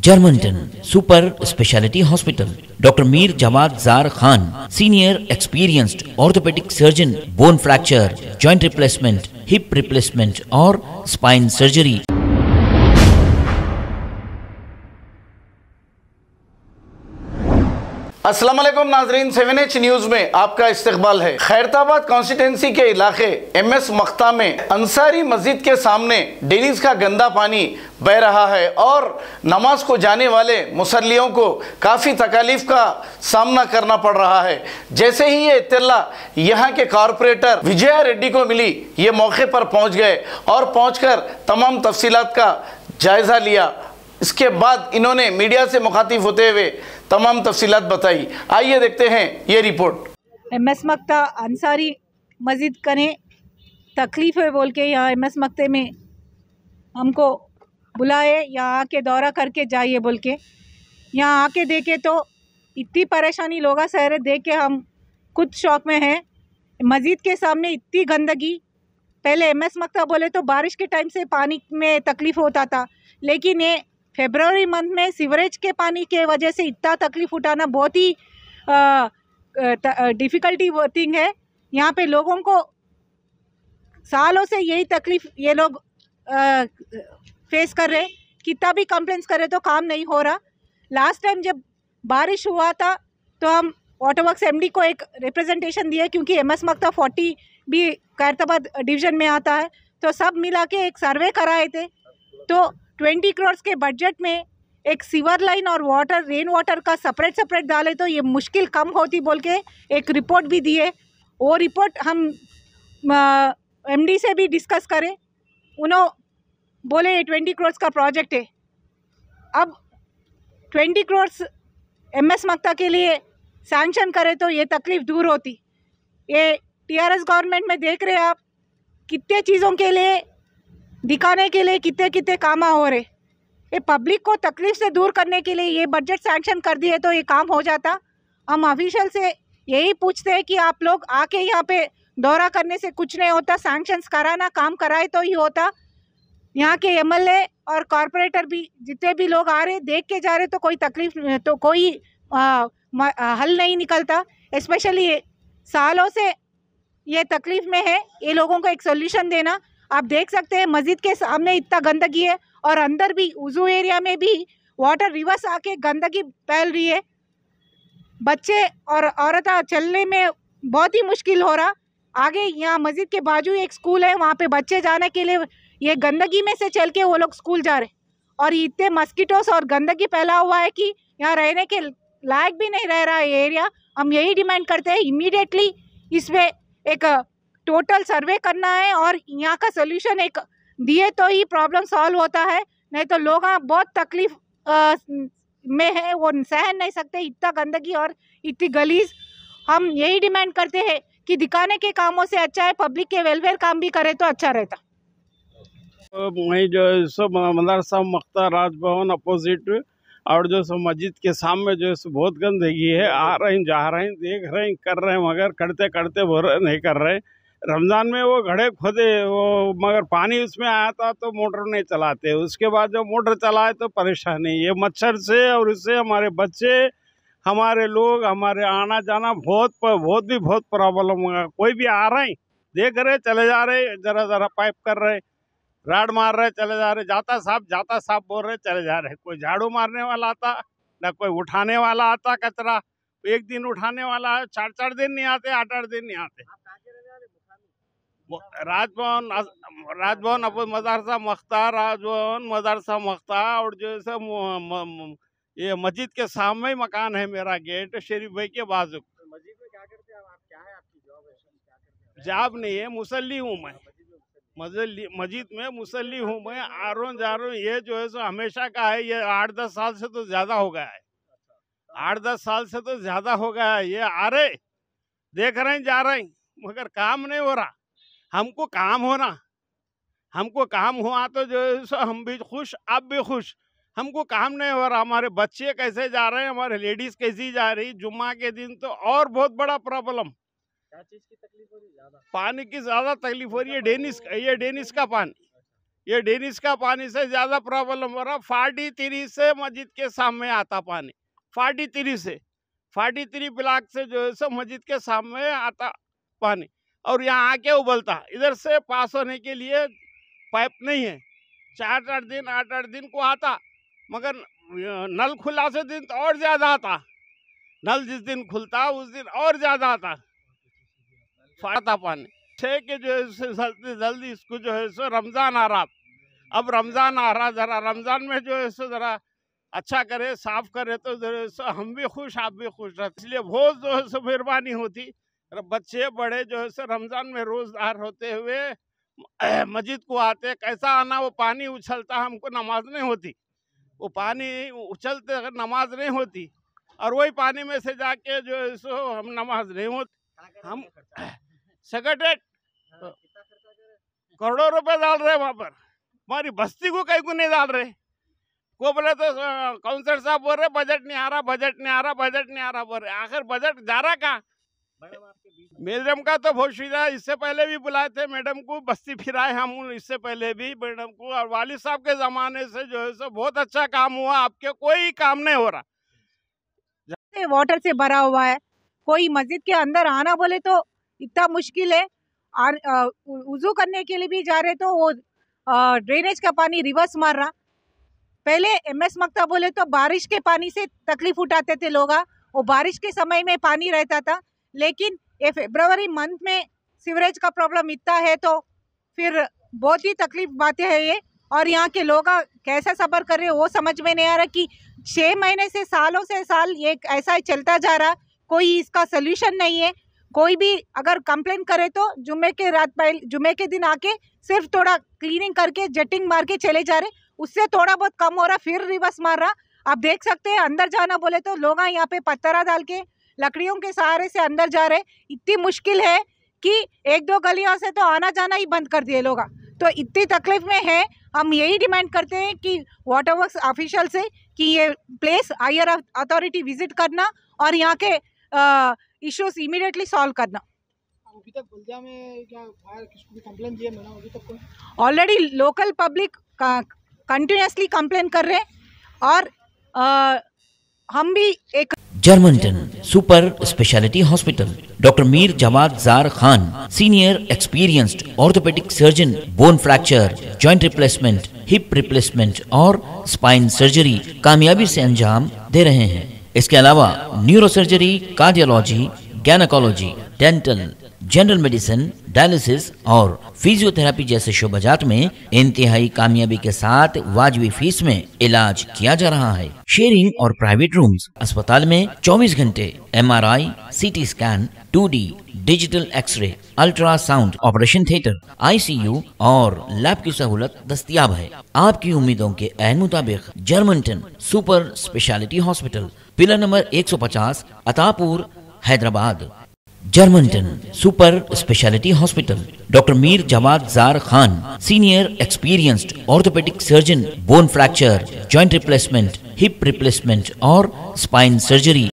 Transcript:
Germantown Super Speciality Hospital. Dr. Mir Jawad Zar Khan, senior experienced orthopedic surgeon, bone fracture, joint replacement, hip replacement और spine surgery. अस्सलाम वालेकुम नाजरीन, 7H news में आपका इस्तकबाल है। खैरताबाद कॉन्स्टिट्यूंसी के इलाके MS मख्ता में अंसारी मस्जिद के सामने डेनिस का गंदा पानी बह रहा है और नमाज को जाने वाले मुसल्लियों को काफ़ी तकलीफ का सामना करना पड़ रहा है। जैसे ही ये इत्तला यहाँ के कॉरपोरेटर विजया रेड्डी को मिली, ये मौके पर पहुँच गए और पहुँचकर तमाम तफसीलात का जायज़ा लिया। इसके बाद इन्होंने मीडिया से मुखातिब होते हुए तमाम तफसीलात बताई। आइए देखते हैं ये रिपोर्ट। MS मक्ता अंसारी मस्जिद कने तकलीफ़ है बोल के यहाँ MS मक्ते में हमको बुलाए, यहाँ आके दौरा करके जाइए बोल के। यहाँ आके देखे तो इतनी परेशानी लोग सहरे देख के हम खुद शौक में हैं। मस्जिद के सामने इतनी गंदगी, पहले MS मक्ता बोले तो बारिश के टाइम से पानी में तकलीफ़ होता था, लेकिन ये फेब्रुवरी मंथ में सीवरेज के पानी के वजह से इतना तकलीफ़ उठाना बहुत ही डिफ़िकल्टी थिंग है। यहाँ पे लोगों को सालों से यही तकलीफ़ ये लोग फेस कर रहे, कितना भी कंप्लेंट्स करे तो काम नहीं हो रहा। लास्ट टाइम जब बारिश हुआ था तो हम वाटर वर्क्स MD को एक रिप्रेजेंटेशन दिए, क्योंकि MS मक्ता 40 भी खैरताबाद डिवीज़न में आता है, तो सब मिला के एक सर्वे कराए थे। तो 20 करोड़ के बजट में एक सीवर लाइन और वाटर रेन वाटर का सेपरेट डाले तो ये मुश्किल कम होती बोल के एक रिपोर्ट भी दी है। वो रिपोर्ट हम MD से भी डिस्कस करें, उन्होंने बोले ये 20 करोड़ का प्रोजेक्ट है। अब 20 करोड़ MS मक्ता के लिए सैंक्शन करे तो ये तकलीफ़ दूर होती। ये TRS गवर्नमेंट में देख रहे हैं आप, कितने चीज़ों के लिए दिखाने के लिए कितने कितने काम हो रहे। ये पब्लिक को तकलीफ से दूर करने के लिए ये बजट सैंक्शन कर दिए तो ये काम हो जाता। हम ऑफिशियल से यही पूछते हैं कि आप लोग आके यहाँ पे दौरा करने से कुछ नहीं होता, सैंक्शंस कराना, काम कराए तो ही होता। यहाँ के MLA और कॉरपोरेटर भी जितने भी लोग आ रहे देख के जा रहे, तो कोई तकलीफ तो कोई हल नहीं निकलता। स्पेशली सालों से ये तकलीफ़ में है, ये लोगों को एक सोल्यूशन देना। आप देख सकते हैं मस्जिद के सामने इतना गंदगी है और अंदर भी वुज़ू एरिया में भी वाटर रिवर्स आके गंदगी फैल रही है। बच्चे और औरतें चलने में बहुत ही मुश्किल हो रहा। आगे यहाँ मस्जिद के बाजू एक स्कूल है, वहाँ पे बच्चे जाने के लिए ये गंदगी में से चल के वो लोग स्कूल जा रहे, और इतने मस्कीटोस और गंदगी फैला हुआ है कि यहाँ रहने के लायक भी नहीं रह रहा है ये एरिया। हम यही डिमांड करते हैं इमीडिएटली इसमें एक टोटल सर्वे करना है और यहाँ का सोल्यूशन एक दिए तो ही प्रॉब्लम सॉल्व होता है, नहीं तो लोग बहुत तकलीफ में है, वो सहन नहीं सकते इतना गंदगी और इतनी गलीज। हम यही डिमांड करते हैं कि दिखाने के कामों से अच्छा है पब्लिक के वेलफेयर काम भी करे तो अच्छा रहता। वहीं जो सो मदरसा मख्ता राजभवन अपोजिट और जो सो मस्जिद के सामने जो सो बहुत गंदगी है, आ रहे हैं जा रहे हैं देख रहे हैं कर रहे हैं, मगर करते करते वो नहीं कर रहे। रमज़ान में वो घड़े खोदे वो, मगर पानी उसमें आया था तो मोटर नहीं चलाते। उसके बाद जब मोटर चलाए तो परेशानी ये मच्छर से और इससे हमारे बच्चे, हमारे लोग, हमारे आना जाना बहुत प्रॉब्लम होगा। कोई भी आ रहे हैं देख रहे चले जा रहे, ज़रा पाइप कर रहे, राड मार रहे चले जा रहे, जाता साफ बोल रहे चले जा रहे। कोई झाड़ू मारने वाला आता ना कोई उठाने वाला आता कचरा। एक दिन उठाने वाला है, 4 दिन नहीं आते, 8 दिन नहीं आते। राजभवन मदरसा मख्ता, राजभवन मदरसा मख्ता और जैसे ये मस्जिद के सामने ही मकान है मेरा, गेट शरीफ भाई के बाजू। मस्जिद में क्या करते हैं आप? क्या है आपकी जॉब? जॉब नहीं है, मुसल्ली हूँ मैं। मस्जिद में मुसल्ली हूँ मैं, आ रहा हूँ। ये जो है सो हमेशा का है, ये 8-10 साल से तो ज्यादा हो गया है। 8-10 साल से तो ज्यादा हो गया है। ये आ रहे देख रहे हैं जा रहे हैं, मगर काम नहीं हो रहा। हमको काम हुआ तो जो है सो हम भी खुश, आप भी खुश। हमको काम नहीं हो रहा, हमारे बच्चे कैसे जा रहे हैं, हमारे लेडीज कैसी जा रही। जुम्मा के दिन तो और बहुत बड़ा प्रॉब्लम। क्या चीज की तकलीफ हो रही है? ज्यादा पानी की ज्यादा तकलीफ हो रही है। डेनिस का पानी, ये डेनिस का पानी से ज़्यादा प्रॉब्लम हो रहा। फाड़ी तिरी से मस्जिद के सामने आता पानी, फाड़ी तिरी से, फाड़ी तिरी ब्लॉक से जो है सो मस्जिद के सामने आता पानी, और यहाँ आके उबलता। इधर से पास होने के लिए पाइप नहीं है। 4-8 दिन 8-8 दिन को आता, मगर नल खुला से दिन तो और ज़्यादा आता। नल जिस दिन खुलता उस दिन और ज़्यादा आता, फाड़ता पानी। छः के जो है जल्दी जल्दी इसको जो है सो रमज़ान आ रहा, अब रमज़ान आ रहा, ज़रा रमज़ान में जो है सो ज़रा अच्छा करे, साफ करे तो जो है सो हम भी खुश, आप भी खुश रहते। इसलिए बहुत जो है सो मेहरबानी होती। बच्चे बड़े जो है सो रमज़ान में रोज़दार होते हुए मस्जिद को आते, कैसा आना, वो पानी उछलता, हमको नमाज नहीं होती, वो पानी उछलते अगर नमाज नहीं होती, और वही पानी में से जाके जो है सो हम नमाज नहीं होती। हम सेक्रेटरी करोड़ों रुपए डाल रहे वहाँ पर, हमारी बस्ती को कहीं को नहीं डाल रहे। को बोले तो काउंसलर साहब बोल रहे बजट नहीं आ रहा, बजट नहीं आ रहा, बजट नहीं आ रहा बोल रहे। आखिर बजट जा रहा कहाँ? मैडम का तो बहुत सुविधा, इससे पहले भी बुलाए थे मैडम को, बस्ती फिराए हम इससे पहले भी मैडम को, और वालिद साहब के ज़माने से जो है सो बहुत अच्छा काम हुआ। आपके कोई काम नहीं हो रहा, वाटर से भरा हुआ है। कोई मस्जिद के अंदर आना बोले तो इतना मुश्किल है, और वुज़ू करने के लिए भी जा रहे तो वो ड्रेनेज का पानी रिवर्स मार रहा। पहले MS मक्ता बोले तो बारिश के पानी से तकलीफ उठाते थे लोग, वो बारिश के समय में पानी रहता था, लेकिन ये फरवरी मंथ में सीवरेज का प्रॉब्लम इतना है तो फिर बहुत ही तकलीफ बातें हैं ये। और यहाँ के लोग कैसा सफ़र कर रहे हैं वो समझ में नहीं आ रहा कि 6 महीने से सालों से साल ये ऐसा ही चलता जा रहा, कोई इसका सल्यूशन नहीं है। कोई भी अगर कंप्लेन करे तो जुम्मे के दिन आके सिर्फ थोड़ा क्लीनिंग करके जेटिंग मार के चले जा रहे, उससे थोड़ा बहुत कम हो रहा, फिर रिवर्स मार रहा। आप देख सकते हैं अंदर जाना बोले तो लोग यहाँ पे पत्थरा डाल के लकड़ियों के सहारे से अंदर जा रहे। इतनी मुश्किल है कि 1-2 गलियों से तो आना जाना ही बंद कर दिए लोग, तो इतनी तकलीफ में है। हम यही डिमांड करते हैं कि वाटर वर्क्स ऑफिशियल से कि ये प्लेस हायर अथॉरिटी विजिट करना और यहाँ के इश्यूज इमीडिएटली सॉल्व करना। अभी तक बल्दिया में क्या फायर किसको भी कंप्लेन दिया मैंने अभी तक कोई? Already local public continuously complain कर रहे हैं, और हम भी एक Germanten super speciality hospital, doctor Mir Jamat Jar Khan, senior experienced orthopaedic surgeon, bone fracture, joint replacement, hip replacement और स्पाइन सर्जरी कामयाबी से अंजाम दे रहे हैं। इसके अलावा neurosurgery, cardiology, gynaecology, dental, general medicine, dialysis और फिजियोथेरेपी जैसे शोबाजात में इंतहाई कामयाबी के साथ वाजबी फीस में इलाज किया जा रहा है। शेयरिंग और प्राइवेट रूम्स, अस्पताल में 24 घंटे MRI, CT scan, 2D digital x-ray, ultrasound, operation theatre, ICU और लैब की सहूलत दस्तयाब है। आपकी उम्मीदों के ऐन मुताबिक Germanten super speciality hospital, pillar number 150, Attapur, Hyderabad. Germanten super speciality hospital, doctor Mir Jamat Jar Khan, senior experienced orthopaedic surgeon, bone fracture, joint replacement, hip replacement और स्पाइन सर्जरी